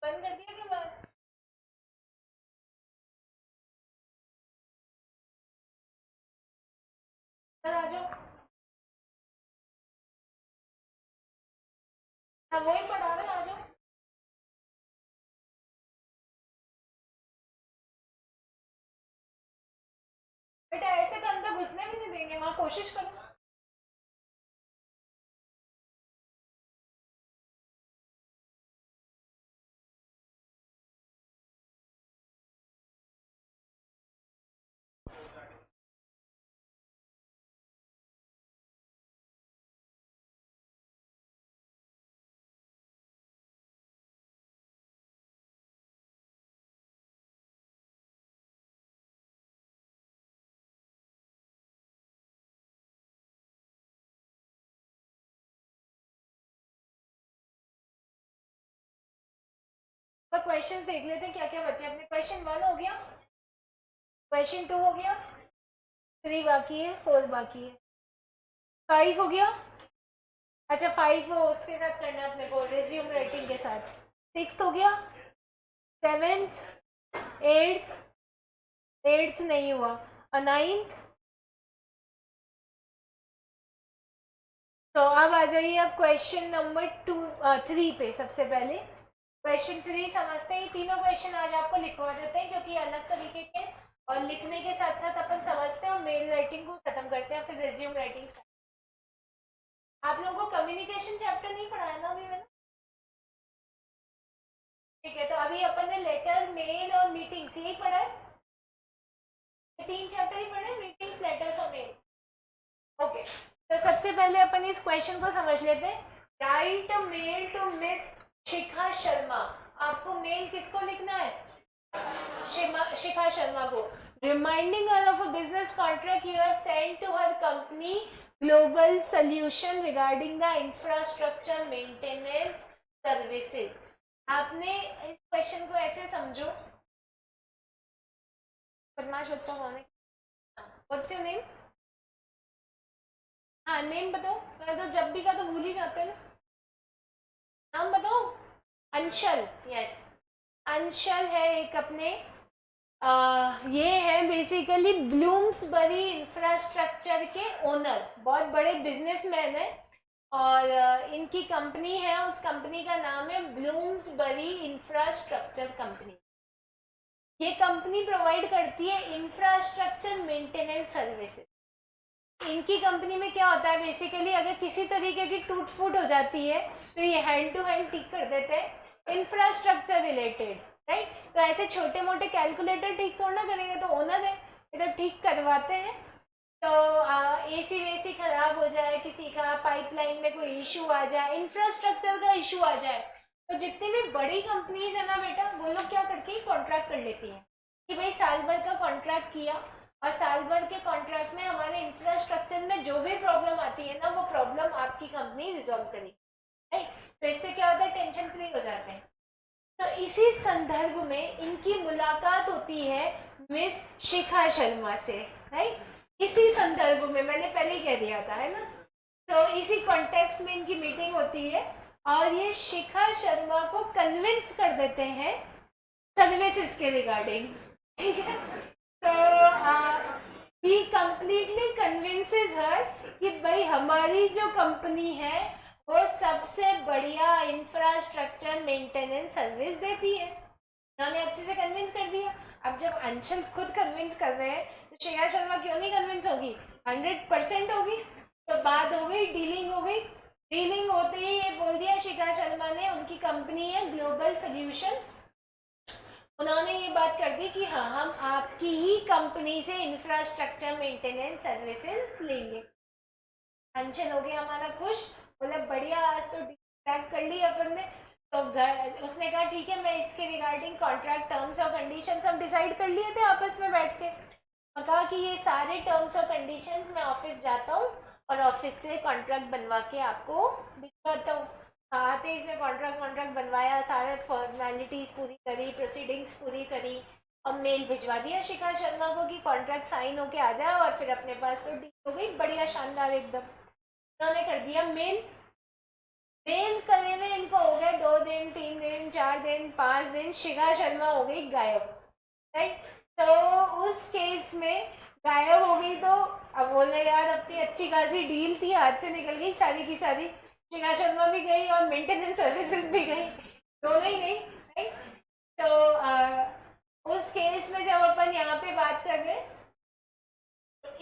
बंद कर दिया क्या बात? आ जाओ। हाँ वही पढ़ा रहे, आ जाओ। बेटा ऐसे तो अंदर घुसने भी नहीं देंगे, वहां कोशिश करो। तो क्वेश्चंस देख लेते हैं क्या क्या बचे अपने। क्वेश्चन 1 हो गया, क्वेश्चन 2 हो गया, 3 बाकी है, 4 बाकी है, 5 हो गया। अच्छा 5 हो उसके साथ करना है अपने को रिज्यूम राइटिंग के साथ। 6 हो गया, 7th, 8th नहीं हुआ, और 9th। तो अब आ जाइए आप क्वेश्चन नंबर 3 पे। सबसे पहले क्वेश्चन 3 समझते हैं। तीनों क्वेश्चन आज आपको लिखवा देते हैं क्योंकि अलग तरीके के, और लिखने के साथ साथ अपन समझते हैं और मेल राइटिंग को खत्म करते हैं, फिर रिज्यूम राइटिंग। आप लोगों को कम्युनिकेशन चैप्टर नहीं पढ़ाया ना अभी मैंने? ठीक है, तो अभी अपन ने लेटर, मेल और मीटिंग्स यही पढ़ा है। 3 चैप्टर ही पढ़े, मीटिंग्स, लेटर्स और मेल। ओके, तो सबसे पहले अपन इस क्वेश्चन को समझ लेते हैं। Write mail to miss Shikha Sharma. आपको मेल किसको लिखना है? शिखा शर्मा को। Reminding her of a business contract you have send to her company global solution regarding the infrastructure maintenance services. आपने इस क्वेश्चन को ऐसे समझो, बदमाश बच्चा कौन है? What's your name? हाँ नेम बताओ। मैं तो जब भी का तो भूल ही जाते हैं ना। नाम बताओ। अंशल, यस। अंशल है एक अपने, ये है बेसिकली ब्लूम्सबरी इंफ्रास्ट्रक्चर के ओनर, बहुत बड़े बिजनेसमैन है। और इनकी कंपनी है, उस कंपनी का नाम है ब्लूम्सबरी इंफ्रास्ट्रक्चर कंपनी। ये कंपनी प्रोवाइड करती है इंफ्रास्ट्रक्चर मेंटेनेंस सर्विसेज। इनकी कंपनी में क्या होता है बेसिकली, अगर किसी तरीके की टूट फूट हो जाती है तो ये हैंड टू हैंड ठीक कर देते हैं, इंफ्रास्ट्रक्चर रिलेटेड। राइट, तो ऐसे छोटे मोटे कैलकुलेटर ठीक थोड़ा ना करेंगे, तो ओनर है, ये तो ठीक करवाते हैं। तो एसी वेसी खराब हो जाए, किसी का पाइपलाइन में कोई इशू आ जाए, इंफ्रास्ट्रक्चर का इशू आ जाए, तो जितनी भी बड़ी कंपनीज है ना बेटा, वो लोग क्या करती है, कॉन्ट्रैक्ट कर लेती है कि भाई साल भर का कॉन्ट्रैक्ट किया, और साल भर के कॉन्ट्रैक्ट में हमारे इंफ्रास्ट्रक्चर में जो भी प्रॉब्लम आती है ना, वो प्रॉब्लम आपकी कंपनी रिजॉल्व करेगी। राइट, तो इससे क्या होता है, टेंशन फ्री हो जाते हैं। तो इसी संदर्भ में इनकी मुलाकात होती है मिस शिखा शर्मा से। राइट, इसी संदर्भ में मैंने पहले ही कह दिया था, है ना। तो इसी कॉन्टेक्स्ट में इनकी मीटिंग होती है, और ये शिखा शर्मा को कन्विंस कर देते हैं सर्विसेज के रिगार्डिंग। ठीक है, तो ही कंप्लीटली कन्विंसेस हर कि भाई हमारी जो कंपनी है वो सबसे बढ़िया इंफ्रास्ट्रक्चर मेंटेनेंस सर्विस देती है। उन्होंने अच्छे से कन्विंस कर दिया। अब जब अंशल खुद कन्विंस कर रहे हैं तो श्रेया शर्मा क्यों नहीं कन्विंस होगी? 100% होगी। तो बात हो गई, डीलिंग हो गई। डीलिंग होते ही ये बोल दिया शिखा शर्मा ने, उनकी कंपनी है ग्लोबल सॉल्यूशंस, उन्होंने ये बात कर दी कि हाँ हम आपकी ही कंपनी से इंफ्रास्ट्रक्चर मेंटेनेंस सर्विसेज लेंगे। अंचल हो गया हमारा खुश, बोला बढ़िया आज तो क्रैक कर ली अपन ने। तो उसने कहा ठीक है, मैं इसके रिगार्डिंग कॉन्ट्रैक्ट टर्म्स और कंडीशंस हम डिसाइड कर लिए थे आपस में बैठ के। मैं कहा कि ये सारे टर्म्स और कंडीशंस मैं ऑफिस जाता हूँ और ऑफिस से कॉन्ट्रैक्ट बनवा के आपको दिखाता हूँ। आते इसने कॉन्ट्रैक्ट कॉन्ट्रैक्ट बनवाया, सारे फॉर्मेलिटीज पूरी करी, प्रोसीडिंग्स पूरी करी, और मेल भिजवा दिया शिखा शर्मा को कि कॉन्ट्रैक्ट साइन होके आ जाए, और फिर अपने पास तो डील हो गई बढ़िया शानदार एकदम। उन्होंने कर दिया मेल। मेल करे हुए इनको हो गए 2 दिन, 3 दिन, 4 दिन, 5 दिन, शिखा शर्मा हो गई गायब, राइट। तो उस केस में गायब हो गई तो अब बोले यार अपनी अच्छी खासी डील थी, हाथ से निकल गई सारी की सारी, शिखा शर्मा भी गई और मेंटेनेंस सर्विसेज भी गई, दोनों ही गई, राइट। तो उस केस में जब अपन यहाँ पे बात कर रहे हैं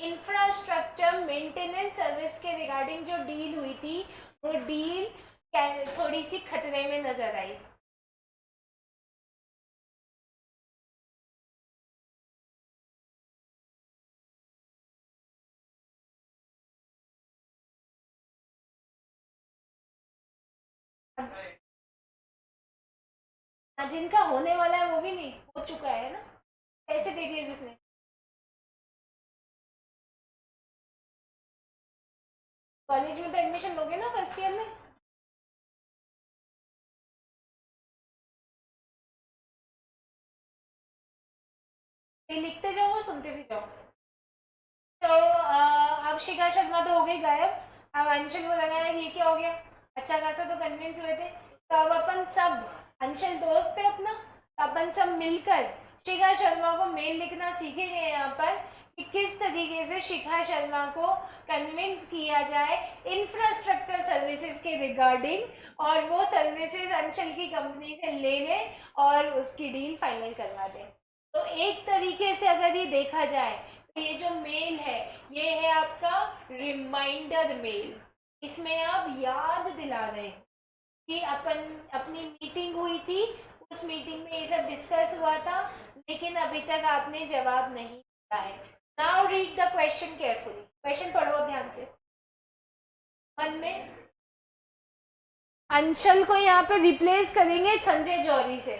इंफ्रास्ट्रक्चर मेंटेनेंस सर्विस के रिगार्डिंग जो डील हुई थी वो डील थोड़ी सी खतरे में नजर आई। जिनका होने वाला है वो भी नहीं हो चुका है ना, ऐसे देखिए जिसने कॉलेज में तो एडमिशन लोगे ना फर्स्ट ईयर में। ये लिखते जाओ और सुनते भी जाओ। तो अब शिखा शर्मा तो हो गई गायब, अब अंशुल को लगा यार ये क्या हो गया, अच्छा खासा तो कन्विंस हुए थे, तो अब अपन सब, अंशुल दोस्त है अपना, तो अपन सब मिलकर शिखा शर्मा को मेल लिखना सीखेंगे यहाँ पर कि किस तरीके से शिखा शर्मा को कन्विंस किया जाए इंफ्रास्ट्रक्चर सर्विसेज के रिगार्डिंग और वो सर्विसेज अंशुल की कंपनी से ले ले और उसकी डील फाइनल करवा दे। तो एक तरीके से अगर ये देखा जाए तो ये जो मेल है ये है आपका रिमाइंडर मेल, इसमें आप याद दिला रहे हैं कि अपन अपनी मीटिंग हुई थी, उस मीटिंग में ये सब डिस्कस हुआ था लेकिन अभी तक आपने जवाब नहीं दिया है। Now read the question carefully, question पढ़ो ध्यान से मन में। अंशल को यहाँ पे रिप्लेस करेंगे संजय जौहरी से।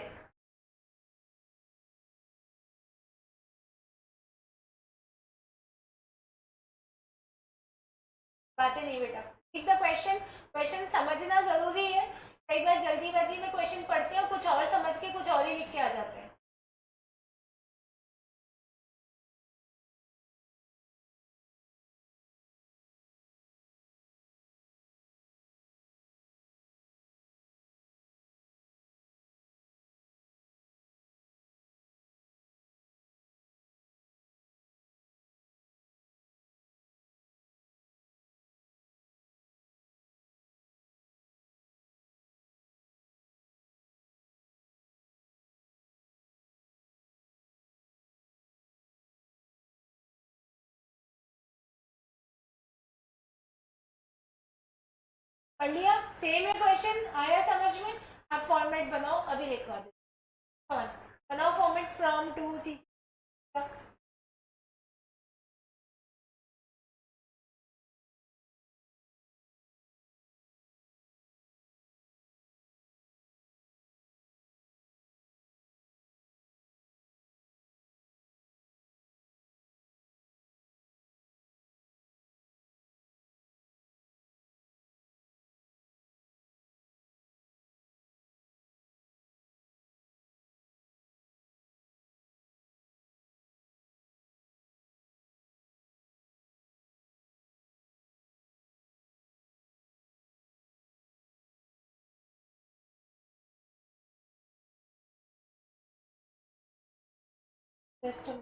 बातें नहीं बेटा, रीड द क्वेश्चन, क्वेश्चन समझना जरूरी है, कई बार जल्दीबाजी में क्वेश्चन पढ़ते हैं और कुछ और समझ के कुछ और ही लिख के आ जाते हैं। पढ़ लिया, सेम है क्वेश्चन, आया समझ में। आप फॉर्मेट बनाओ, अभी लिखवा दो, बनाओ फॉर्मेट फ्रॉम टू सी तक। क्वेश्चन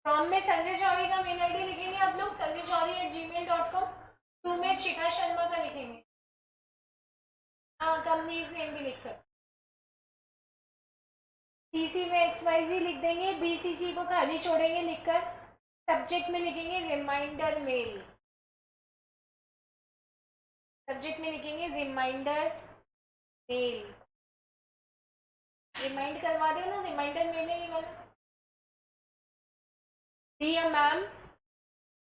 फ्रॉम में संजय चौधरी का मेल आईडी लिखेंगे आप लोग, sanjaychaudhary@gmail.com। टू में शिखा शर्मा का लिखेंगे, हाँ कंपनीज नेम भी लिख सकते। सीसी में XYZ लिख देंगे, BCC को खाली छोड़ेंगे लिखकर, सब्जेक्ट में लिखेंगे रिमाइंडर मेल, सब्जेक्ट में लिखेंगे रिमाइंडर मेल, रिमाइंड करवा दो ना, रिमाइंडर मेल है ये वाला। डियर मैम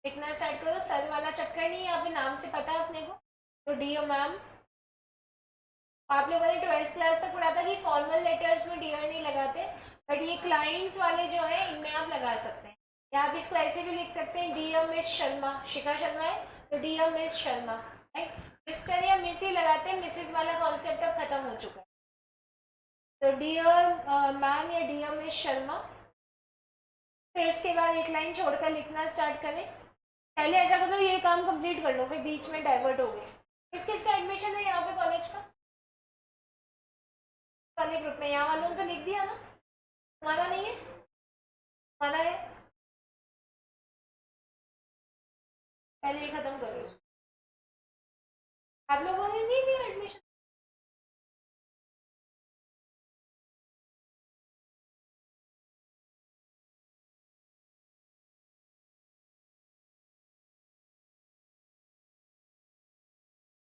लिखना स्टार्ट करो, सर वाला चक्कर नहीं है, यहाँ पे नाम से पता है अपने को। तो डियर मैम, आप लोगों ने 12th क्लास तक पढ़ा था कि फॉर्मल लेटर्स में डियर नहीं लगाते, बट ये क्लाइंट्स वाले जो है इनमें आप लगा सकते हैं, या आप इसको ऐसे भी लिख सकते हैं डियर मिस शर्मा, शिखा शर्मा है तो dear miss Sharma, right. Mister या मिस ही लगाते हैं, मिसेस वाला कॉन्सेप्ट अब खत्म हो चुका है। तो डियर मैम या डियर मिस शर्मा, फिर उसके बाद एक लाइन छोड़कर लिखना स्टार्ट करें, पहले ऐसा करो, ये काम कंप्लीट कर लो, फिर बीच में डाइवर्ट हो गए। किस किस का एडमिशन है यहाँ पे कॉलेज का? वाले ग्रुप में, यहाँ वालों ने तो लिख दिया ना, तुम्हारा नहीं है? तुम्हारा है? पहले ये खत्म करो इसको। आप लोगों ने नहीं दिया एडमिशन?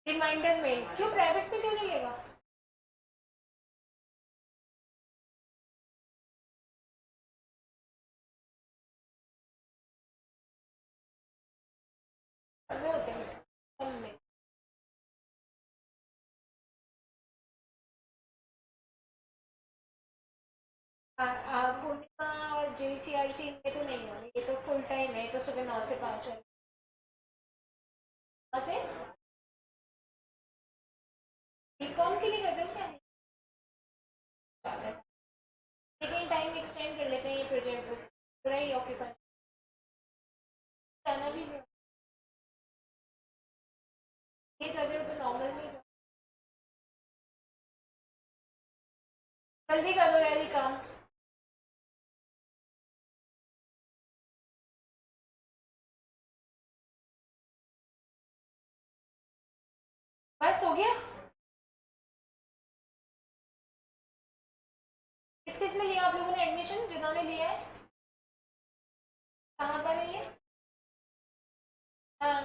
रिमाइंडर मेल क्यों? प्राइवेट में क्यों नहीं लेगा? सब में होते हैं, सब में। पूर्णिमा और JCRC इनमें तो नहीं है, ये तो फुल टाइम है, ये तो सुबह 9 से 5 है। 9 से बीकॉम के लिए करते हैं क्या? लेकिन टाइम एक्सटेंड कर लेते हैं, ये प्रोजेक्ट बुक पूरा ही ऑक्यूपाई जाना भी है। ये कर रहे हो तो नॉर्मल में जाओ, जल्दी कर दो यार ये काम। बस हो गया? किस किस में लिया आप लोगों ने एडमिशन, जिन्होंने लिया है? कहाँ पर है ये? हाँ,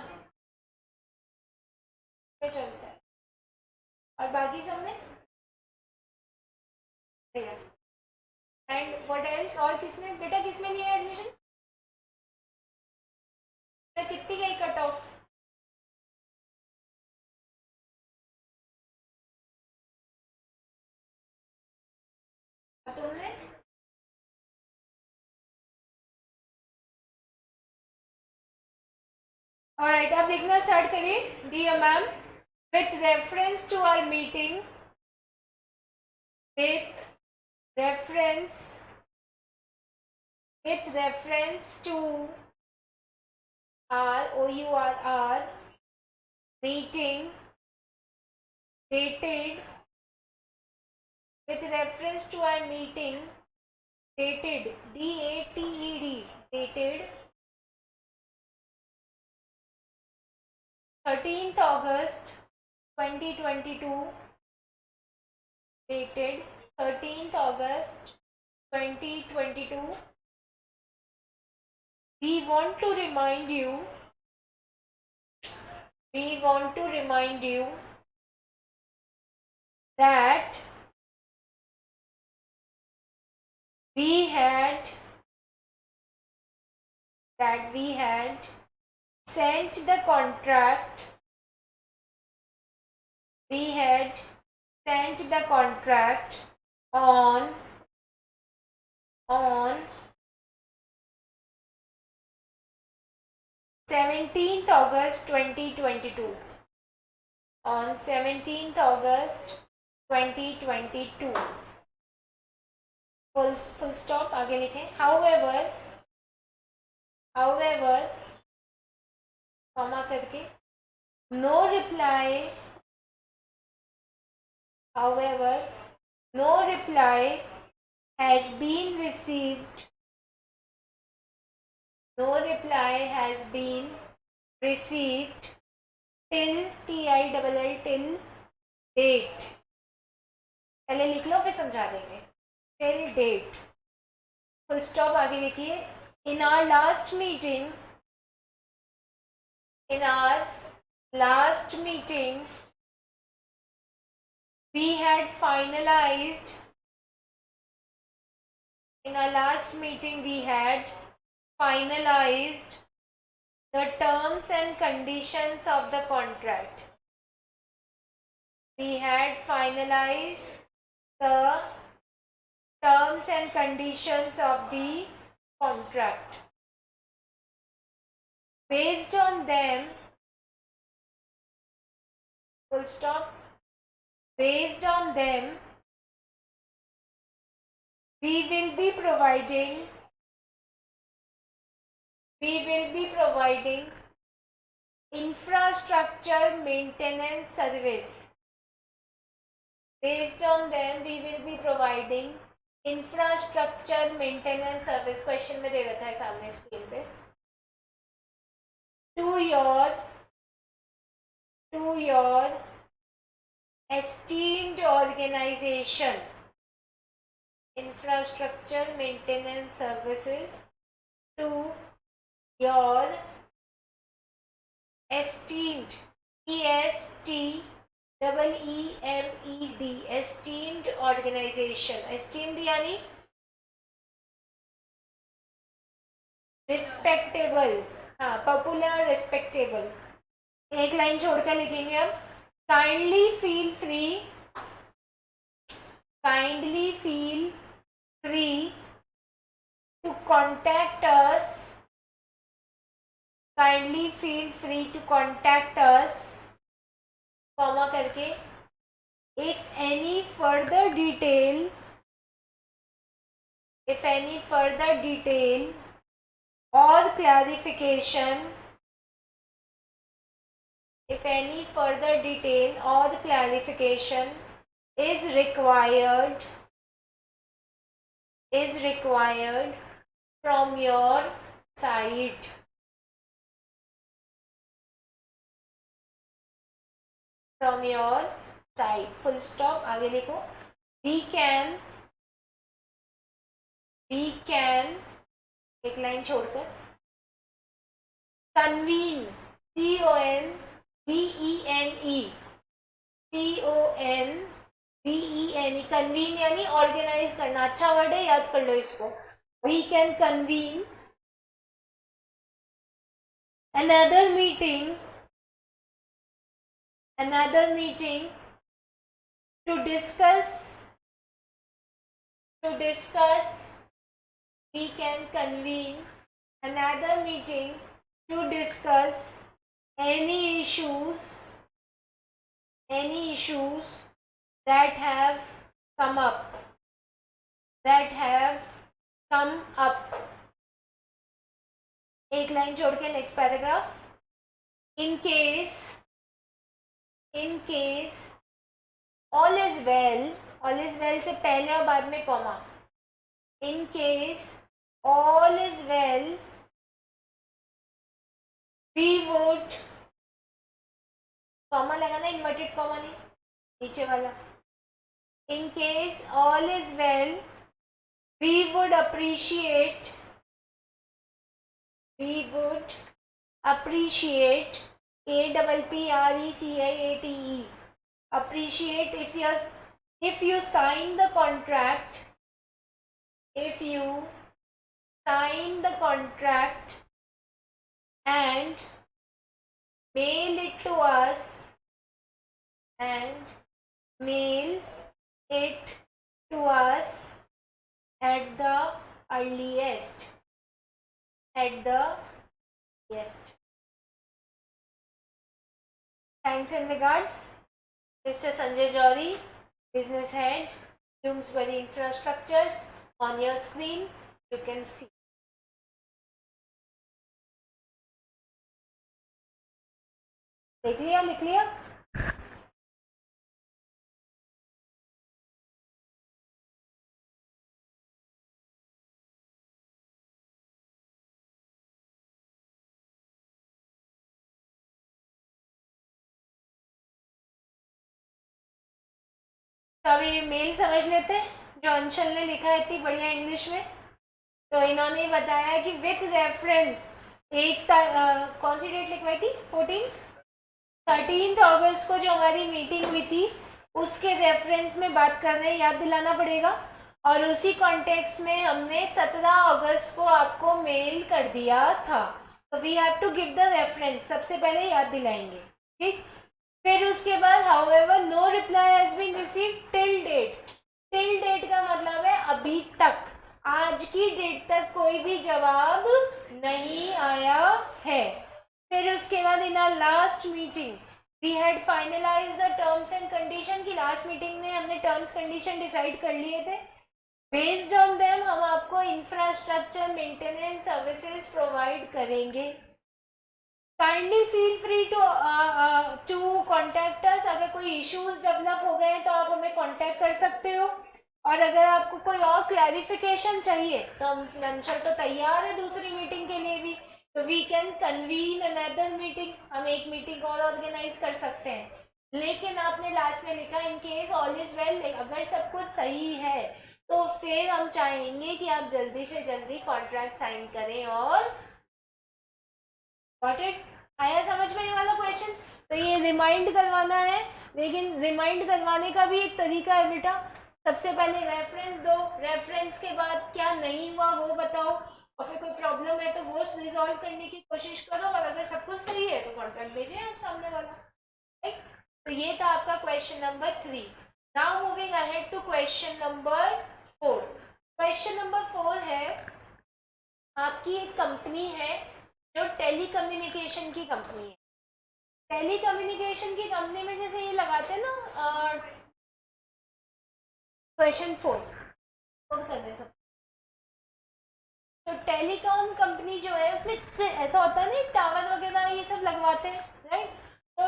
पे चलता है। और बाकी सबने? And what else? और किसने बेटा, किसमें लिया एडमिशन? कितनी गई कट ऑफ? तुमने? ऑलराइट, अब लिखना स्टार्ट करिए। Dear ma'am, with reference to our meeting, with reference to our meeting dated, with reference to our meeting dated, DATED, dated 13th August 2022, dated 13th August 2022. We want to remind you that we had sent the contract on 17th August 2022, on 17th August 2022, full stop, आगे लिखें। however comma करके, no reply has been received till till date। पहले लिख लो फिर समझा देंगे। till date, full stop, आगे लिखिए। in our last meeting we had finalized the terms and conditions of the contract. We had finalized the terms and conditions of the contract. Based on them, full stop, based on them, we will be providing infrastructure maintenance service. Based on them we will be providing infrastructure maintenance service. Question में दे रखा है सामने screen पे. to your esteemed organization, infrastructure maintenance services to your esteemed, ESTEEMED, esteemed organization. esteemed यानी respectable, हाँ popular respectable. एक line छोड़कर लिखेंगे अब. Kindly feel free to contact us, kindly feel free to contact us, comma करके, if any further detail or clarification, if any further detail or clarification is required from your side. Full stop. आगे लिखो. We can एक line छोड़कर convene, CONVENE, convene यानी organise करना. अच्छा word है, याद कर लो इसको. We can convene another meeting to discuss. We can convene another meeting to discuss any issues that have come up. एक लाइन छोड़ के next paragraph. In case all is well से पहले और बाद में comma. In case all is well, we would, comma लगाना, inverted comma नहीं, नीचे वाला. In case all is well, we would appreciate APPRECIATE, appreciate if you sign the contract, and mail it to us at the earliest. Thanks and regards, Mr. Sanjay Johri, business head, Bloomsbury Infrastructures. On your screen you can see. लिख लिया. तो अभी mail समझ लेते हैं जो अंशल ने लिखा है इतनी बढ़िया इंग्लिश में. तो इन्होंने बताया कि विथ रेफरेंस, कौन सी डेट लिखवाई थी, 13 अगस्त को जो हमारी मीटिंग हुई थी उसके रेफरेंस में बात कर रहे हैं, याद दिलाना पड़ेगा. और उसी कॉन्टेक्स्ट में हमने 17 अगस्त को आपको मेल कर दिया था. तो we have to give the reference, सबसे पहले याद दिलाएंगे. ठीक. फिर उसके बाद however no reply has been received till date. Till date का मतलब है अभी तक, आज की डेट तक कोई भी जवाब नहीं आया है. फिर उसके बाद in our last meeting we had finalize the terms and condition. की लास्ट मीटिंग में हमने टर्म्स कंडीशन डिसाइड कर लिए थे. बेस्ड ऑन देम हम आपको इंफ्रास्ट्रक्चर मेंटेनेंस सर्विसेज प्रोवाइड करेंगे. Kindly feel free to contact us. अगर कोई इश्यूज डेवलप हो गए तो आप हमें कॉन्टेक्ट कर सकते हो, और अगर आपको कोई और क्लैरिफिकेशन चाहिए तो हम अंशल तो तैयार है दूसरी मीटिंग के लिए भी, तो we can convene another meeting, हम एक मीटिंग और ऑर्गेनाइज कर सकते हैं। लेकिन आपने लास्ट में लिखा in case all is well, अगर सब कुछ सही है तो फिर हम चाहेंगे कि आप जल्दी से जल्दी कॉन्ट्रैक्ट साइन करें। और गॉट इट? आया समझ में ये वाला क्वेश्चन? तो ये रिमाइंड करवाना है, लेकिन रिमाइंड करवाने का भी एक तरीका है बेटा। सबसे पहले रेफरेंस दो, रेफरेंस के बाद क्या नहीं हुआ वो बताओ, और फिर कोई प्रॉब्लम है तो वो रिजॉल्व करने की कोशिश करो, और अगर सब कुछ सही है तो कॉन्ट्रैक्ट भेजें आप सामने वाला, राइट? तो ये था आपका question number 3। Now moving ahead to question number 4। Question number 4 है, आपकी एक कंपनी है जो टेलीकम्युनिकेशन की कंपनी है। टेलीकम्युनिकेशन की कंपनी में जैसे ये लगाते हैं ना, क्वेश्चन 4 कर दे सब। तो टेलीकॉम कंपनी जो है उसमें ऐसा होता है ना, टावर वगैरह ये सब लगवाते हैं, राइट? तो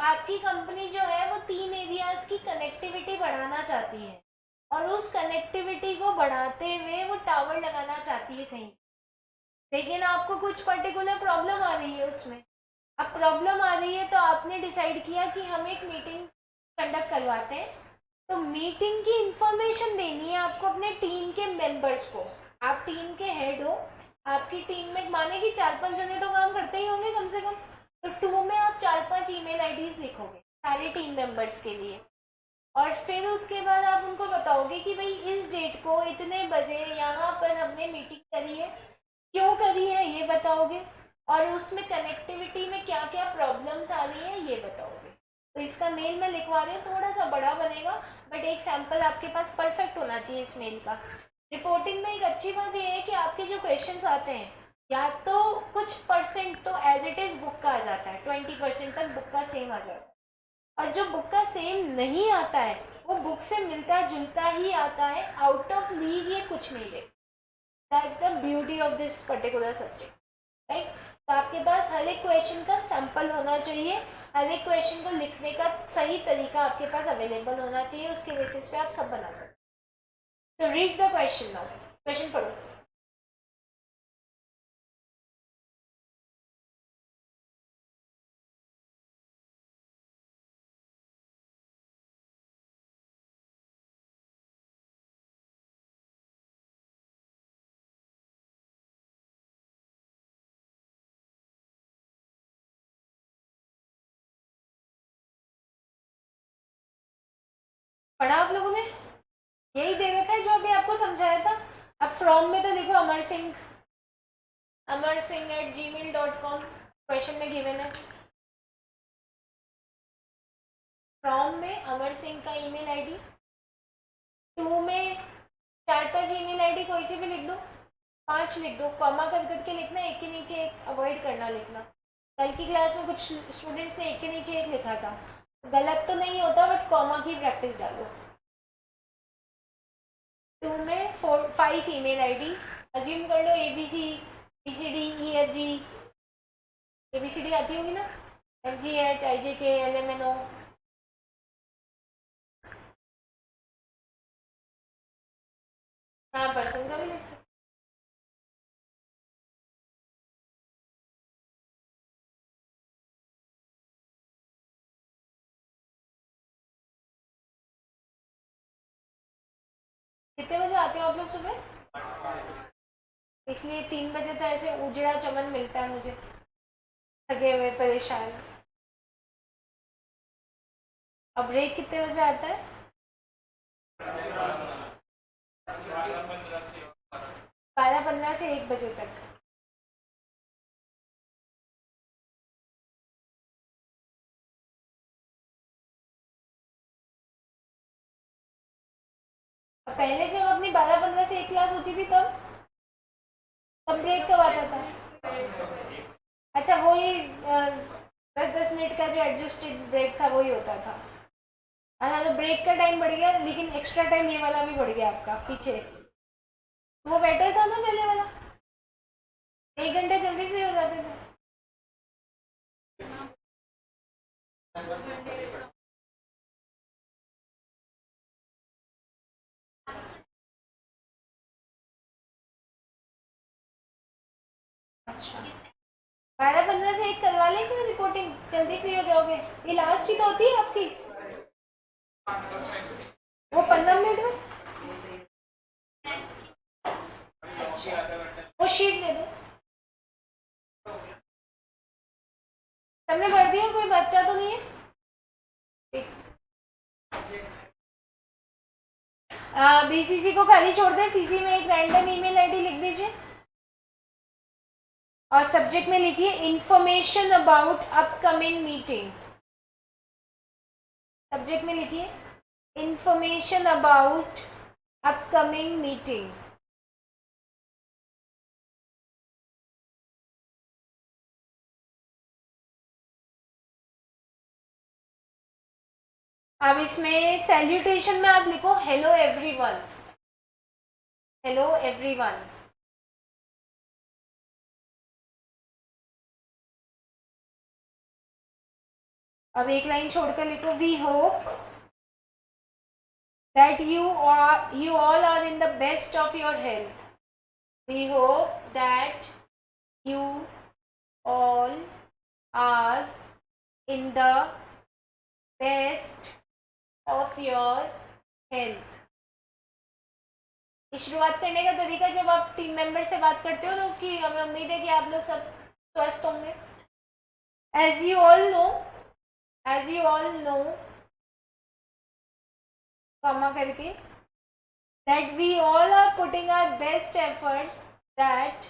आपकी कंपनी जो है वो 3 एरियाज की कनेक्टिविटी बढ़ाना चाहती है, और उस कनेक्टिविटी को बढ़ाते हुए वो टावर लगाना चाहती है कहीं, लेकिन आपको कुछ पर्टिकुलर प्रॉब्लम आ रही है उसमें। अब प्रॉब्लम आ रही है तो आपने डिसाइड किया कि हम एक मीटिंग कंडक्ट करवाते हैं। तो मीटिंग की इंफॉर्मेशन देनी है आपको अपने टीम के मेंबर्स को। आप टीम के हेड हो, आपकी टीम में माने कि 4-5 जने तो काम करते ही होंगे कम से कम, तो 2 में आप 4-5 ईमेल आईडीज लिखोगे सारे टीम मेंबर्स के लिए, और फिर उसके बाद आप उनको बताओगे कि भाई इस डेट को इतने बजे यहाँ पर हमने मीटिंग करी है, क्यों करी है ये बताओगे, और उसमें कनेक्टिविटी में क्या क्या प्रॉब्लम्स आ रही है ये बताओगे। तो इसका मेल मैं लिखवा रही हूँ, थोड़ा सा बड़ा बनेगा, बट एक सैंपल आपके पास परफेक्ट होना चाहिए इस मेल का। रिपोर्टिंग में एक अच्छी बात ये है कि आपके जो क्वेश्चंस आते हैं, या तो कुछ परसेंट तो एज इट इज बुक का आ जाता है, 20% तक बुक का सेम आ जाता है, और जो बुक का सेम नहीं आता है वो बुक से मिलता जुलता ही आता है, आउट ऑफ लीग ये कुछ नहीं दे। That's the beauty of this particular subject, right? तो आपके पास हर एक क्वेश्चन का सैंपल होना चाहिए, हर एक क्वेश्चन को लिखने का सही तरीका आपके पास अवेलेबल होना चाहिए, उसके बेसिस पे आप सब बना सकते। तो read the question now, question पढ़ो। पढ़ा आप लोगों ने? यही दे रखा है जो अभी आपको समझाया था। अब फ्रॉम में तो लिखो amarsingh@gmail.com, क्वेश्चन में गिवन है। फ्रॉम में अमर सिंह का ईमेल आईडी, 2 में 4-5 ईमेल आईडी कोई सी भी लिख दो, 5 लिख दो, कॉमा कर करके लिखना, एक के नीचे एक अवॉइड करना लिखना। कल की क्लास में कुछ स्टूडेंट्स ने एक के नीचे एक लिखा था, गलत तो नहीं होता बट कॉमा की प्रैक्टिस डालो। 2 में 5 ईमेल आईडीज, अज्यूम कर लो ABC BCD EFG, ABCD आती होगी ना, FGH IJK LMNO। हाँ, पर्सन का भी लिख सकते। कितने बजे आते हो आप लोग सुबह? इसलिए 3 बजे तो ऐसे उजड़ा चमन मिलता है मुझे, थके हुए परेशान। अब ब्रेक कितने बजे आता है? 12:15 से 1 बजे तक। अब पहले जब अपनी 12:15 से 1 क्लास होती थी तब तब ब्रेक कब आता था? अच्छा, वही 10-10 मिनट का जो एडजस्टेड ब्रेक था वही होता था। हाँ, तो ब्रेक का टाइम बढ़ गया, लेकिन एक्स्ट्रा टाइम ये वाला भी बढ़ गया आपका पीछे। वो बेटर था ना पहले वाला, 1 घंटे जल्दी फ्री हो जाते थे। अच्छा, 12-15 से एक करवा लेंगे रिपोर्टिंग, जल्दी फ्री हो जाओगे। ये लास्ट ही तो होती है आपकी, वो 15 मिनट में। अच्छा, वो शीट दे दो। सबने भर दिया, कोई बच्चा तो नहीं है? बीसीसी को खाली छोड़ दे, सीसी में एक रैंडम ईमेल आईडी लिख दीजिए और सब्जेक्ट में लिखिए information about upcoming meeting. Subject में लिखिए इंफॉर्मेशन अबाउट अपकमिंग मीटिंग। अब इसमें सैल्यूटेशन में आप लिखो हेलो एवरीवन, हेलो एवरीवन। अब एक लाइन छोड़कर लिखो we hope that you all are in the best of your health. We hope that you all are in the best of your health. शुरुआत करने का तरीका, जब आप टीम मेंबर से बात करते हो तो कि हमें उम्मीद है कि आप लोग सब स्वस्थ होंगे। As you all know, comma करके, that we all are putting our best efforts, that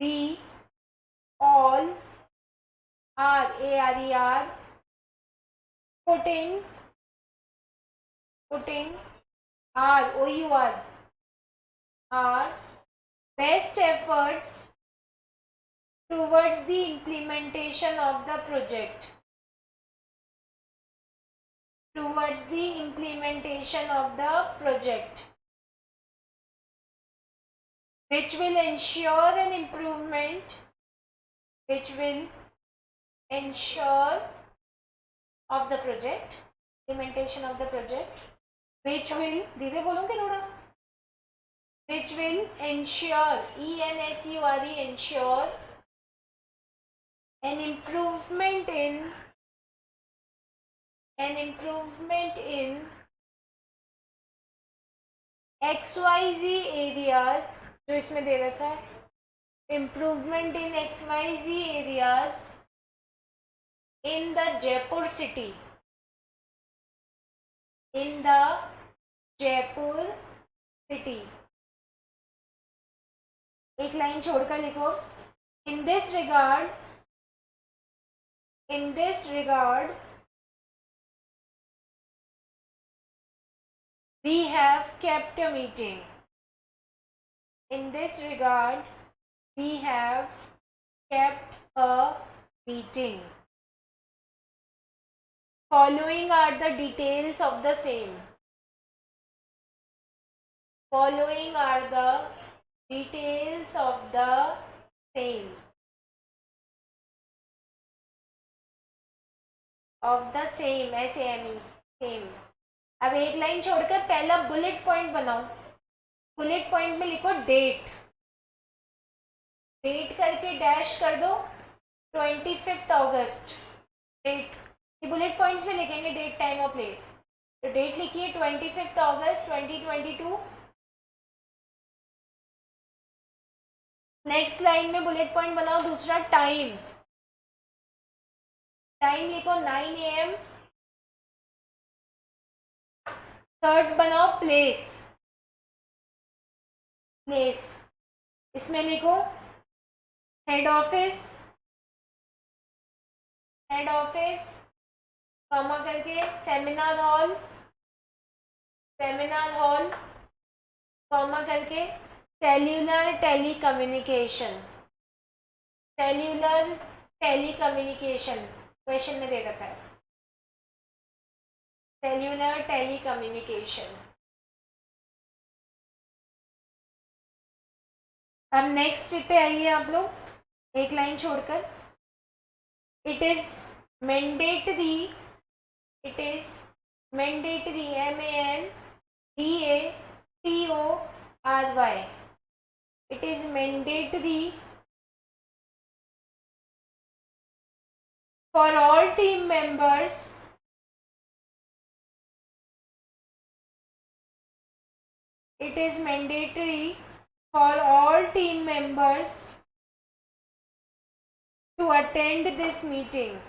we all are putting our best efforts towards the implementation of the project, which will ensure an improvement, of the project, implementation of the project, which will, धीरे बोलूँगी थोड़ा, which will ensure, ensure an improvement in XYZ areas, जो इसमें दे रखा है, improvement in XYZ areas in the Jaipur city, एक line छोड़कर लिखो in this regard we have kept a meeting. In this regard we have kept a meeting. Following are the details of the same. Following are the details of the same. Of the same, SAME, same. अब एक line छोड़कर पहला bullet point बनाओ। Bullet point में लिखो date, date करके dash कर दो 25 अगस्त। डेट, ये बुलेट पॉइंट्स में लिखेंगे डेट, टाइम और प्लेस। तो डेट लिखिए 25 अगस्त 2022। नेक्स्ट लाइन में बुलेट पॉइंट बनाओ दूसरा, टाइम, टाइम लिखो 9 AM। थर्ड बनाओ प्लेस, प्लेस इसमें लिखो हेड ऑफिस, कॉमा करके सेमिनार हॉल, कॉमा करके सेल्यूलर टेलीकम्युनिकेशन, क्वेश्चन में दे रखा है सेल्यूलर टेलीकम्युनिकेशन। अब नेक्स्ट पे आइए आप लोग, एक लाइन छोड़कर, it is mandatory, MANDATORY, it is mandatory for all team members it is mandatory for all team members to attend this meeting.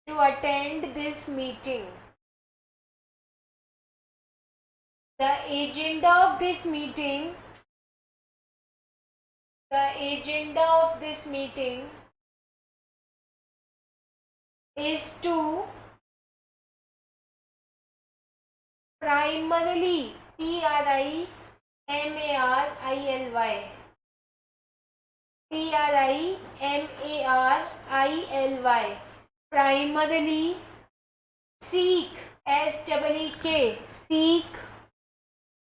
To attend this meeting. The agenda of this meeting. The agenda of this meeting is to primarily PRIMARILY primarily seek seek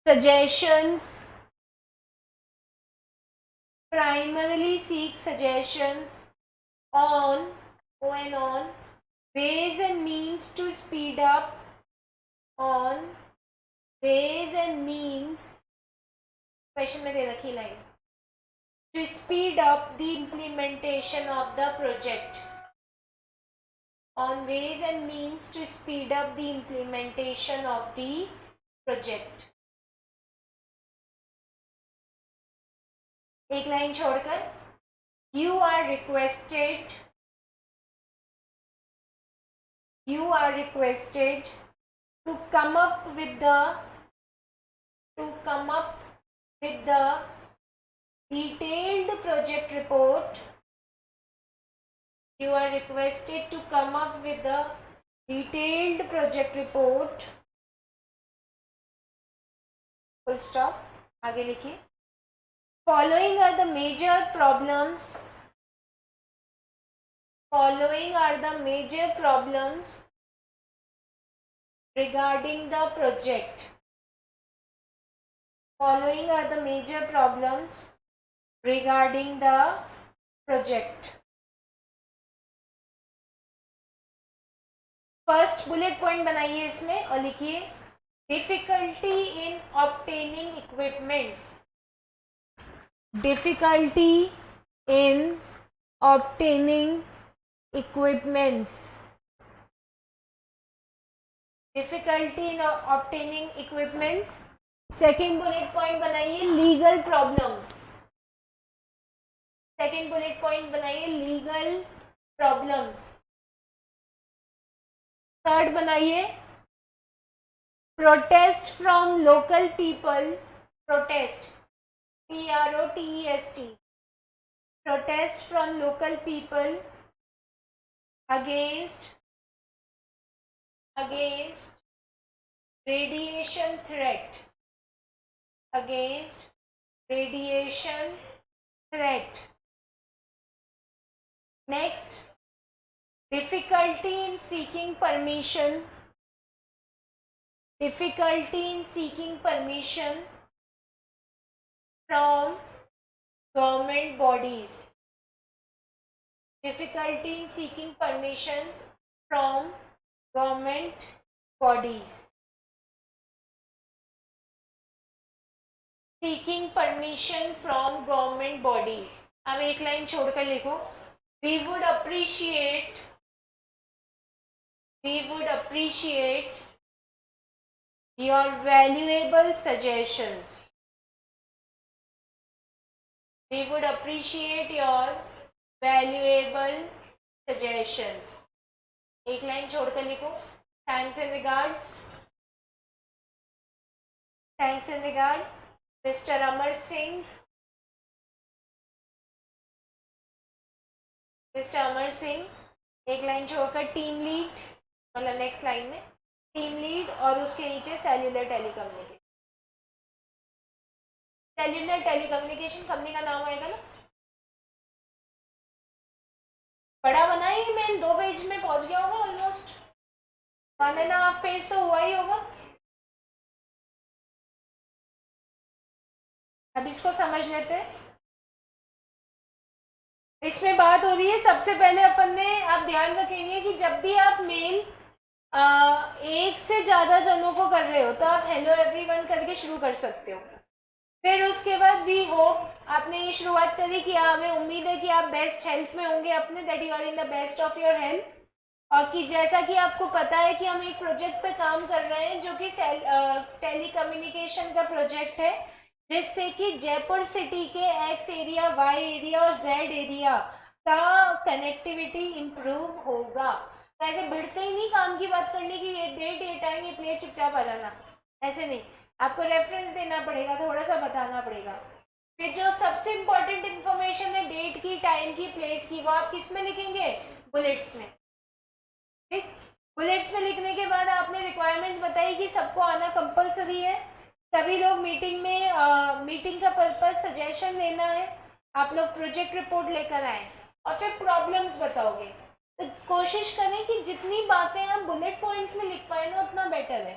suggestions, primarily seek suggestions on ways and means to speed up, on ways and means, question में दे रखी line, to speed up the implementation of the project, on ways and means to speed up the implementation of the project. एक line छोड़कर you are requested to come up with the detailed project report. You are requested to come up with the detailed project report. Full stop. आगे लिखिए. Following are the major problems. Following are the major problems regarding the project. Following are the major problems regarding the project. First bullet point बनाइए इसमें और लिखिए difficulty in obtaining equipments. Difficulty in obtaining equipments. Difficulty in obtaining equipments. Second bullet point बनाइए legal problems. Second bullet point बनाइए legal problems. Third बनाइए protest from local people. Protest PROTEST. Protest from local people against radiation threat. Against radiation threat. Next, difficulty in seeking permission. Difficulty in seeking permission from government bodies. Difficulty in seeking permission from government bodies. Seeking permission from government bodies. अब एक line छोड़कर लिखो we would appreciate your valuable suggestions. We would appreciate your valuable suggestions. एक line छोड़कर लिखो thanks and regards. Thanks and regard Mr. Amar Singh. Mr. Amar Singh. एक line छोड़कर team lead, मतलब नेक्स्ट लाइन में team lead और उसके नीचे cellular telecommunication. Cellular telecommunication company का नाम आएगा ना. बड़ा बना है ईमेल, 2 पेज में पहुंच गया होगा ऑलमोस्ट. 1.5 पेज तो हुआ ही होगा. अब इसको समझ लेते हैं. इसमें बात हो रही है सबसे पहले अपन ने, आप ध्यान रखेंगे कि जब भी आप मेल एक से ज्यादा जनों को कर रहे हो तो आप हेलो एवरीवन करके शुरू कर सकते हो. फिर उसके बाद वी होप आपने ये शुरुआत करी कि हमें उम्मीद है कि आप बेस्ट हेल्थ में होंगे अपने, that you are in the best of your health. और कि जैसा कि आपको पता है कि हम एक प्रोजेक्ट पे काम कर रहे हैं जो कि टेली कम्युनिकेशन का प्रोजेक्ट है, जिससे कि जयपुर सिटी के एक्स एरिया, वाई एरिया और जेड एरिया का कनेक्टिविटी इम्प्रूव होगा। तो ऐसे भिड़ते ही नहीं काम की बात करने की, ये डेट ये टाइम ये प्लेस चुपचाप आ जाना, ऐसे नहीं। आपको रेफरेंस देना पड़ेगा, थोड़ा सा बताना पड़ेगा। फिर जो सबसे इंपॉर्टेंट इन्फॉर्मेशन है डेट की, टाइम की, प्लेस की, वो आप किस में लिखेंगे? बुलेट्स में। ठीक, बुलेट्स में लिखने के बाद आपने रिक्वायरमेंट्स बताई कि सबको आना कंपलसरी है, सभी लोग मीटिंग में मीटिंग का पर्पज सजेशन लेना है, आप लोग प्रोजेक्ट रिपोर्ट लेकर आए और फिर प्रॉब्लम्स बताओगे। तो कोशिश करें कि जितनी बातें आप बुलेट पॉइंट्स में लिख पाए ना उतना बेटर है।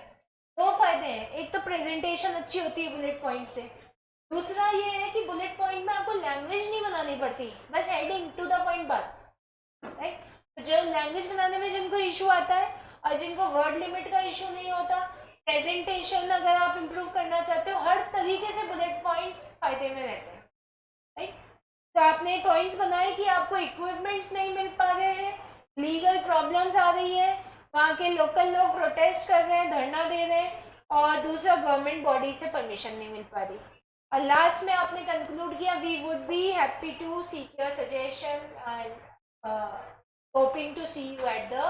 दो फायदे हैं, एक तो प्रेजेंटेशन अच्छी होती है बुलेट पॉइंट से, दूसरा ये है कि बुलेट पॉइंट में आपको लैंग्वेज नहीं बनानी पड़ती, बस हेडिंग टू द पॉइंट बात, राइट। तो जो लैंग्वेज बनाने में जिनको इशू आता है और जिनको वर्ड लिमिट का इशू नहीं होता, प्रेजेंटेशन अगर आप इम्प्रूव करना चाहते हो, हर तरीके से बुलेट पॉइंट्स फायदे में रहते हैं, राइट। तो आपने पॉइंट्स बनाए कि आपको इक्विपमेंट्स नहीं मिल पा रहे हैं, लीगल प्रॉब्लम्स आ रही है, वहाँ के लोकल लोग प्रोटेस्ट कर रहे हैं, धरना दे रहे हैं, और दूसरा गवर्नमेंट बॉडी से परमिशन नहीं मिल पा रही। और लास्ट में आपने कंक्लूड किया we would be happy to seek your suggestion and hoping to see you at the.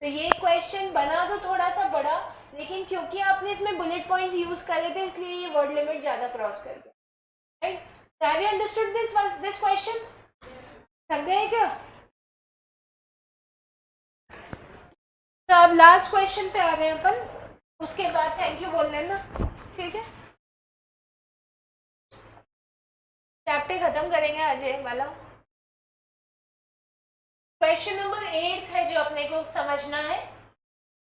तो ये क्वेश्चन बना तो थोड़ा सा बड़ा, लेकिन क्योंकि आपने इसमें बुलेट पॉइंट्स यूज करे थे इसलिए ये वर्ड लिमिट ज्यादा क्रॉस कर गया, right. Have you understood this question? थक गए क्या? तो अब लास्ट क्वेश्चन पे आ रहे हैं अपन, उसके बाद थैंक यू बोल लेना, ठीक है। चैप्टर खत्म करेंगे आज ये वाला। क्वेश्चन नंबर 8 है जो अपने को समझना है।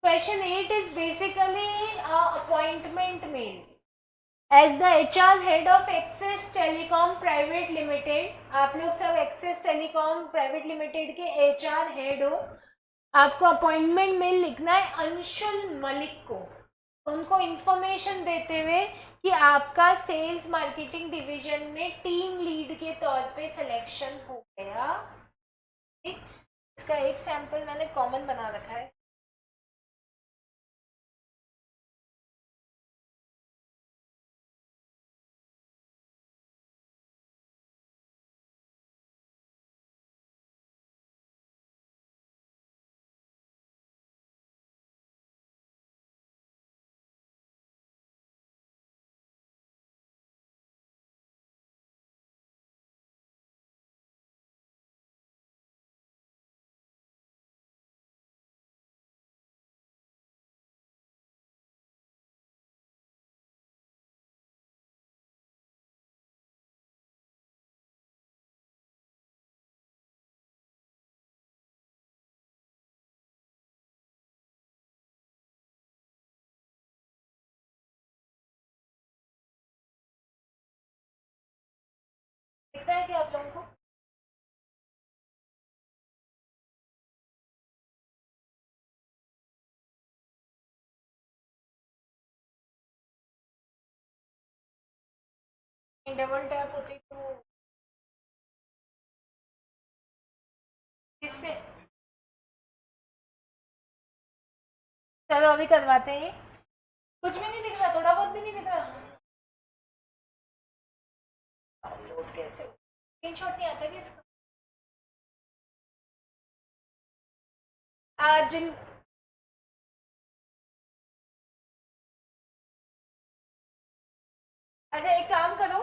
Question 8 is basically appointment mail. As the HR head of Axis Telecom private limited, आप लोग सब एक्सिस टेलीकॉम प्राइवेट लिमिटेड के HR हेड हो, आपको अपॉइंटमेंट मेल लिखना है अंशुल मलिक को, उनको इंफॉर्मेशन देते हुए कि आपका सेल्स मार्केटिंग डिवीजन में टीम लीड के तौर पे सिलेक्शन हो गया। ठीक, इसका एक सैंपल मैंने कॉमन बना रखा है। दिखता है क्या आप लोगों को? डबल टैप होती तो किससे? चलो अभी करवाते हैं ये। कुछ भी नहीं दिख रहा, थोड़ा बहुत भी नहीं दिख रहा। डाउनलोड कैसे? स्क्रीनशॉट नहीं आता क्या इसका? जिन अच्छा एक काम करो,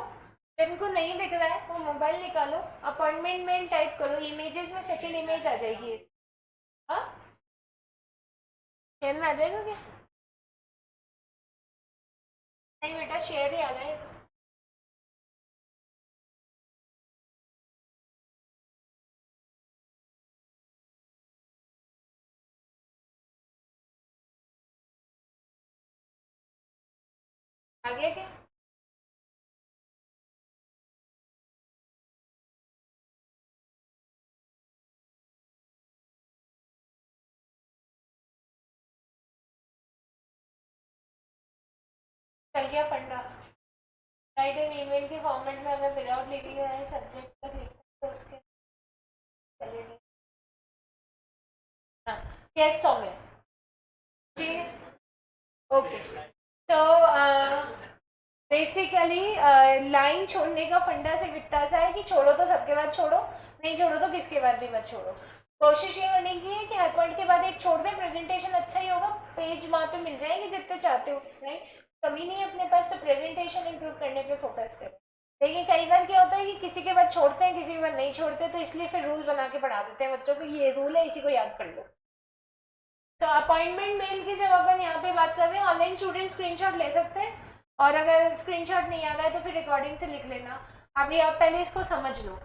जिनको नहीं दिख रहा है वो मोबाइल निकालो, अपॉइंटमेंट मेल टाइप करो, इमेजेस में सेकंड इमेज आ जाएगी। हाँ, शेयर में आ जाएगा क्या? नहीं बेटा, शेयर ही आना है। आ गया क्या? चल गया फंडा। राइट एन ईमेल के फॉर्मेट में अगर विदाउट लिविंग सब्जेक्ट तक लिखते हैं तो उसके यस सौम्य ठीक है ओके तो बेसिकली लाइन छोड़ने का फंडा से कितना सा है कि छोड़ो तो सबके बाद छोड़ो, नहीं छोड़ो तो किसके बाद भी मत छोड़ो। कोशिश ये करनी चाहिए कि हर पॉइंट के बाद एक छोड़ दे, प्रेजेंटेशन अच्छा ही होगा, पेज वहाँ पे मिल जाएंगे जितने चाहते हो, राइट। कमी नहीं है अपने पास, तो प्रेजेंटेशन इंप्रूव करने पे फोकस करें। लेकिन कई बार क्या होता है कि किसी के बाद छोड़ते हैं, किसी के बाद नहीं छोड़ते, तो इसलिए फिर रूल बना के पढ़ा देते हैं बच्चों को, ये रूल है, इसी को याद कर लो। तो अपॉइंटमेंट मेल की जब अपन यहाँ पे बात कर रहे हैं, ऑनलाइन स्टूडेंट स्क्रीनशॉट ले सकते हैं, और अगर स्क्रीनशॉट नहीं आ रहा है तो फिर रिकॉर्डिंग से लिख लेना। अभी आप पहले इसको समझ लो।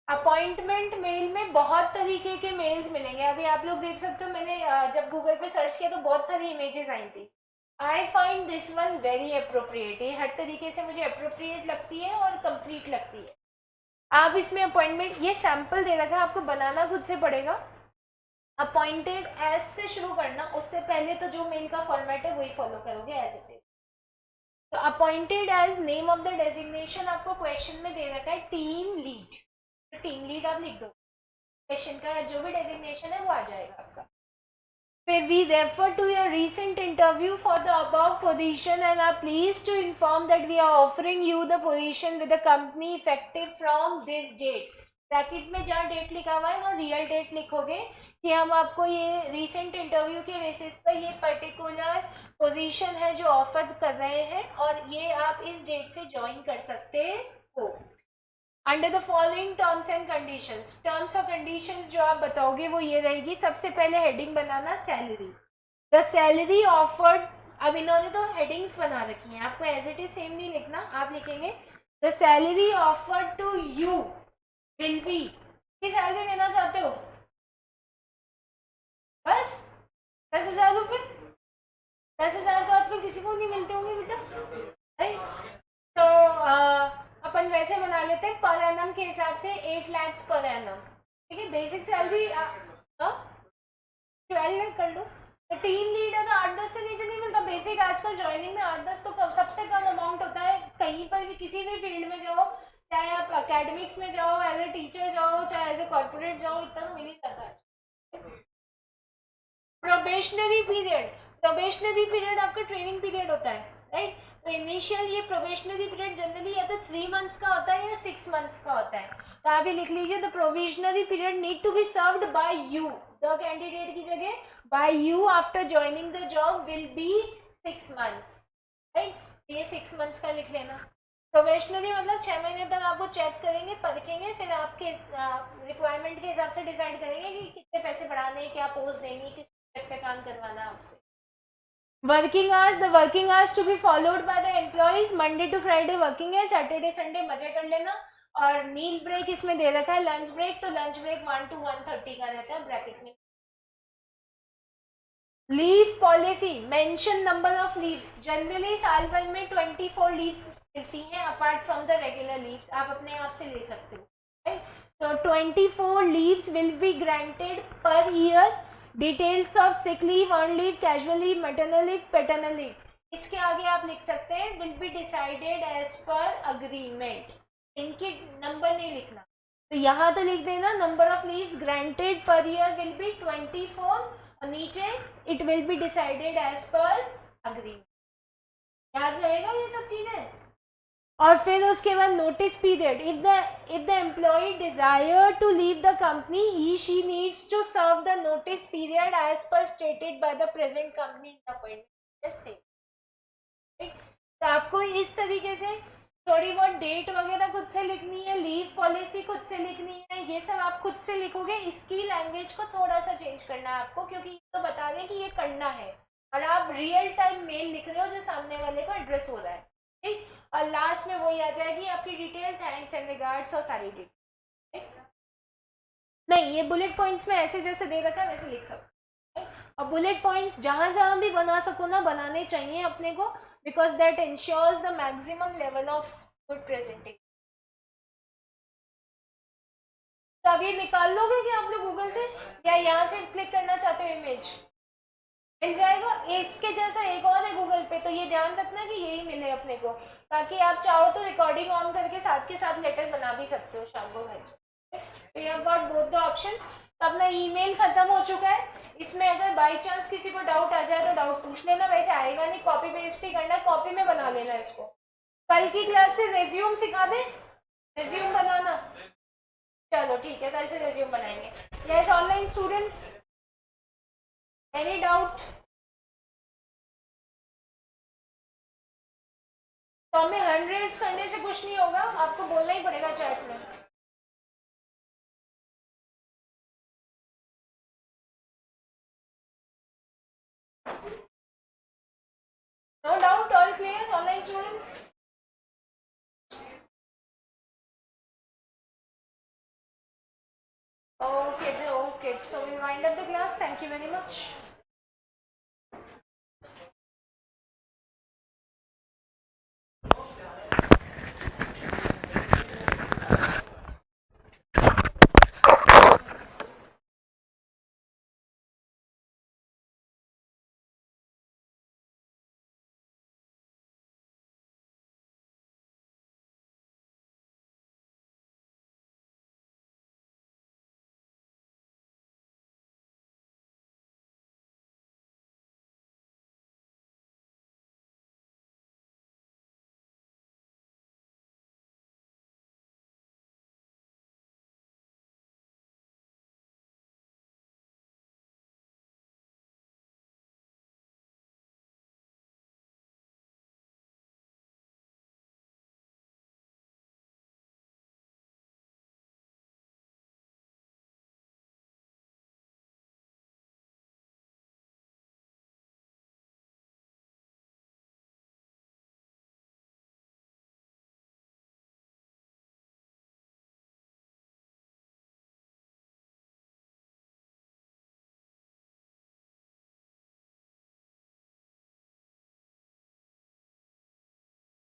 अपॉइंटमेंट मेल में बहुत तरीके के मेल्स मिलेंगे। अभी आप लोग देख सकते हो, मैंने जब गूगल पे सर्च किया तो बहुत सारी इमेजेस आई थी। I find this one very appropriate, ये हर तरीके से मुझे अप्रोप्रिएट लगती है और कंप्लीट लगती है। आप इसमें अपॉइंटमेंट, ये सैंपल दे रखा है, आपको बनाना खुद से पड़ेगा। अपॉइंटेड एज से शुरू करना, उससे पहले तो जो मेल का फॉर्मेट है वही फॉलो करोगे एज इट इज। तो appointed as name of the designation आपको क्वेश्चन में दे रखा है टीम लीड, तो टीम लीड आप लिख दो, क्वेश्चन का जो भी डेजिग्नेशन है वो आ जाएगा आपका। फिर we refer to your recent interview for the above position and are pleased to inform that we are offering you the position with the company effective from this date। Bracket में जहाँ date लिखा हुआ है वहाँ real date लिखोगे कि हम आपको ये रिसेंट इंटरव्यू के बेसिस पर ये पर्टिकुलर पोजीशन है जो ऑफर कर रहे हैं, और ये आप इस डेट से ज्वाइन कर सकते हो। Under the following terms and conditions, terms और कंडीशंस जो आप बताओगे वो ये रहेगी। सबसे पहले heading banana salary, the salary offered. अब इन्होंने तो हेडिंग्स बना रखी हैं, आपको एज इट इज सेम नहीं लिखना, आप लिखेंगे the salary offered to you will be. किस सैलरी लेना चाहते हो? बस 10,000 रुपये। 10,000 तो आजकल किसी को नहीं मिलते होंगे बेटा, राइट। तो अपन वैसे बना लेते हैं, पर एनम के हिसाब से 8 लाख पर एनम, ठीक है। बेसिक सैलरी 12 लाख कर लो। तो टीम लीड है तो 8-10 से नीचे नहीं मिलता। बेसिक आजकल ज्वाइनिंग में 8-10 तो कम, सबसे कम अमाउंट होता है। कहीं पर भी किसी भी फील्ड में जाओ, चाहे आप अकेडमिक्स में जाओ, एज ए टीचर जाओ, चाहे एज ए कॉर्पोरेट जाओ, इतना तो मिल ही जाता है। प्रोबेशनरी पीरियड, प्रोबेशनरी पीरियड आपका ट्रेनिंग पीरियड होता है, राइट। तो इनिशियल ये प्रोबेशनरी पीरियड जनरली या तो 3 मंथ्स का होता है या 6 मंथ्स का होता है। तो आप ये लिख लीजिए, the provisionary period need to be served by you, the candidate की जगह by you after joining the job will be 6 months, right. ये 6 मंथ्स का लिख लेना। प्रोबेशनरी मतलब 6 महीने तक आपको चेक करेंगे, परखेंगे, फिर आपके रिक्वायरमेंट के हिसाब से डिसाइड करेंगे कि कितने पैसे बढ़ाने, क्या पोस्ट देनी, किस पे काम करवाना है आपसे। Working hours, the working hours to be followed by the employees, Monday to Friday working है, सैटरडे संडे मजे कर लेना। और मील ब्रेक इसमें दे रखा है, लंच ब्रेक, तो लंच ब्रेक 1 to 1:30 का रहता है ब्रैकेट में। Leave policy, mention number of leaves, generally साल भर में 24 लीव्स मिलती हैं apart from the regular leaves, आप अपने आप से ले सकते हो, राइट। तो 24 leaves will be granted per year. Details of sick leave, earn leave, casual leave, maternal leave, paternal leave, इसके आगे आप लिख सकते हैं will be decided as per agreement. इनके नंबर नहीं लिखना, तो यहाँ तो लिख देना number of leaves granted per year will be 24, और नीचे it will be decided as per agreement. याद रहेगा ये सब चीजें। और फिर उसके बाद notice period, if the employ desire to leave the company, he she needs to serve the notice period as per stated by the present company appointment से। तो आपको इस तरीके से थोड़ी बहुत डेट वगैरह खुद से लिखनी है, लीव पॉलिसी खुद से लिखनी है, ये सब आप खुद से लिखोगे। इसकी लैंग्वेज को थोड़ा सा चेंज करना है आपको, क्योंकि तो बता रहे हैं कि ये करना है, और आप रियल टाइम मेल लिख रहे हो जो सामने वाले को एड्रेस हो रहा है, ठीक। और लास्ट में वही आ जाएगी आपकी डिटेल, थैंक्स एंड रिगार्ड्स और सारी डिटेल। नहीं, ये बुलेट पॉइंट्स में ऐसे जैसे दे रखा है वैसे लिख सकते हो, और बुलेट पॉइंट्स जहां जहां भी बना सको ना, बनाने चाहिए अपने को, because that ensures the maximum level of good presentation. तो अब ये निकाल लोगे क्या आप लोग गूगल से, या यहाँ से क्लिक करना चाहते हो इमेज? मिल जाएगा। इसके जैसा एक और है गूगल पे, तो ये ध्यान रखना कि यही मिले अपने को। ताकि आप चाहो तो रिकॉर्डिंग ऑन करके साथ के साथ लेटर बना भी सकते हो शाम को घर से। तो you have got both the options. तो अपना ईमेल खत्म हो चुका है। इसमें अगर बाई चांस किसी को डाउट आ जाए तो डाउट पूछ लेना, वैसे आएगा नहीं, कॉपी पेस्ट ही करना, कॉपी में बना लेना इसको। कल की क्लास से रेज्यूम सिखा दे, रेज्यूम बनाना। चलो ठीक है, कल से रेज्यूम बनाएंगे। Yes online students, any doubt? तो हमें हैंड रेज करने से कुछ नहीं होगा, आपको बोलना ही पड़ेगा चैट में। No doubt, all clear online students? Okay, okay. So we'll wind up the class. Thank you very much.